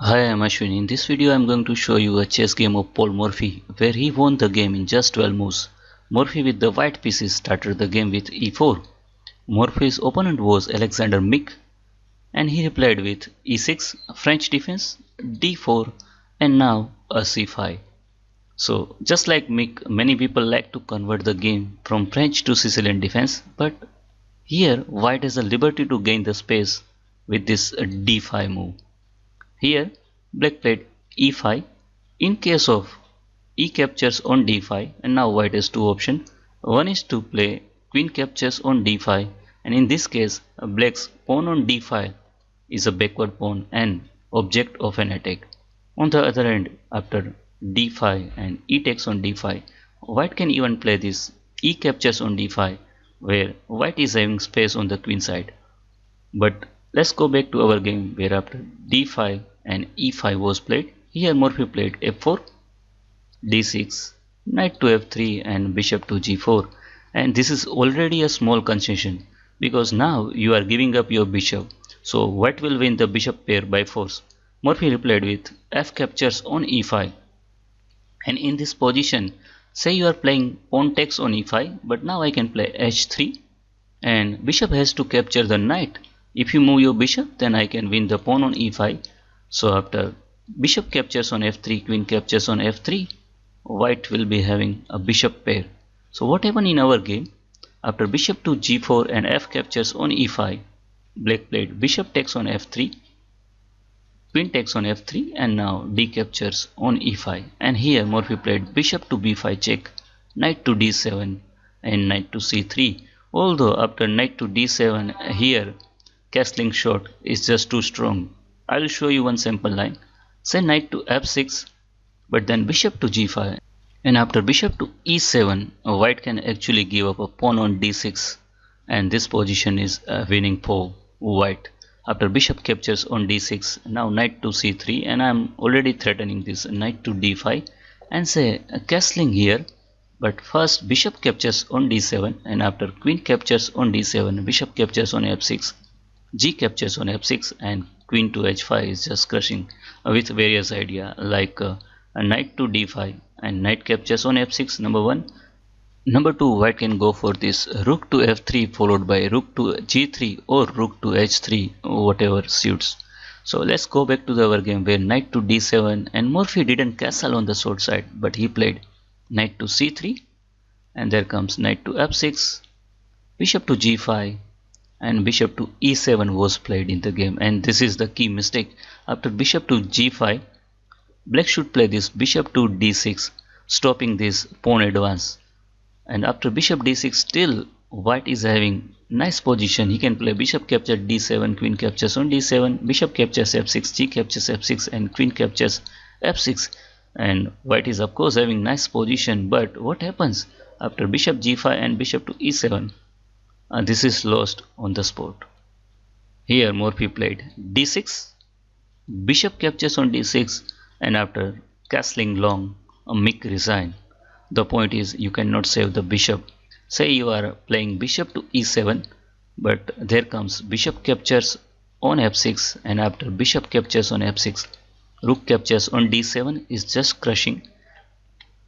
Hi, I'm Ashwin. In this video, I'm going to show you a chess game of Paul Morphy, where he won the game in just 12 moves. Morphy with the white pieces started the game with e4. Morphy's opponent was Alexander Meek, and he replied with e6, French defense, d4, and now a c5. So, just like Meek, many people like to convert the game from French to Sicilian defense, but here white has a liberty to gain the space with this d5 move. Here black played e5. In case of e captures on d5, and now white has two options. One is to play queen captures on d5, and in this case black's pawn on d5 is a backward pawn and object of an attack. On the other hand, after d5 and e takes on d5, white can even play this e captures on d5, where white is having space on the queen side. But let's go back to our game, where after d5 and e5 was played, here Morphy played f4, d6, knight to f3 and bishop to g4, and this is already a small concession because now you are giving up your bishop, so white will win the bishop pair by force. Morphy replied with f captures on e5, and in this position, say you are playing pawn takes on e5, but now I can play h3 and bishop has to capture the knight. If you move your bishop, then I can win the pawn on e5. So after bishop captures on f3, queen captures on f3, white will be having a bishop pair. So what happened in our game? After bishop to g4 and f captures on e5, black played bishop takes on f3, queen takes on f3, and now d captures on e5. And here Morphy played bishop to b5 check, knight to d7 and knight to c3. Although after knight to d7, here castling shot is just too strong. I will show you one sample line. Say knight to f6, but then bishop to g5, and after bishop to e7, white can actually give up a pawn on d6, and this position is winning for white. After bishop captures on d6, now knight to c3, and I am already threatening this knight to d5, and say castling here, but first bishop captures on d7, and after queen captures on d7, bishop captures on f6, g captures on f6, and queen to h5 is just crushing with various idea like a knight to d5 and knight captures on f6, number one. Number two, white can go for this rook to f3 followed by rook to g3 or rook to h3, whatever suits. So let's go back to our game, where knight to d7, and Morphy didn't castle on the short side, but he played knight to c3, and there comes knight to f6, bishop to g5, and bishop to e7 was played in the game. And this is the key mistake. After bishop to g5, black should play this bishop to d6, stopping this pawn advance. And after bishop d6, still white is having nice position. He can play bishop captures d7, queen captures on d7, bishop captures f6, g captures f6, and queen captures f6. And white is of course having nice position, but what happens after bishop g5 and bishop to e7? This is lost on the spot. Here Morphy played d6, bishop captures on d6, and after castling long, Meek resigned. The point is you cannot save the bishop. Say you are playing bishop to e7, but there comes bishop captures on f6, and after bishop captures on f6, rook captures on d7 is just crushing.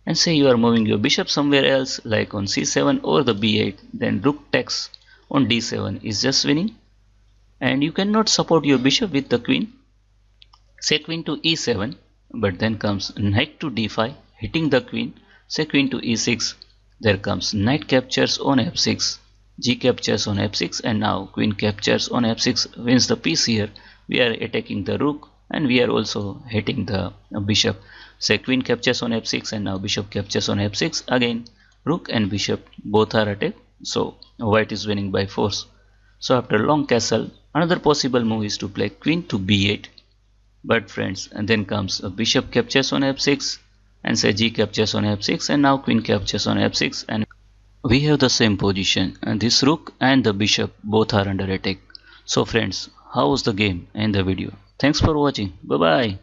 And say you are moving your bishop somewhere else like on c7 or the b8, then rook takes on d7 is just winning, and you cannot support your bishop with the queen. Say queen to e7, but then comes knight to d5 hitting the queen. Say queen to e6, there comes knight captures on f6, g captures on f6, and now queen captures on f6 wins the piece. Here we are attacking the rook and we are also hitting the bishop. Say queen captures on f6, and now bishop captures on f6. Again rook and bishop both are attacked, so white is winning by force. So after long castle, another possible move is to play queen to b8, but friends, and then comes a bishop captures on f6, and say g captures on f6, and now queen captures on f6, and we have the same position, and this rook and the bishop both are under attack. So friends, how was the game and the video? Thanks for watching. Bye bye.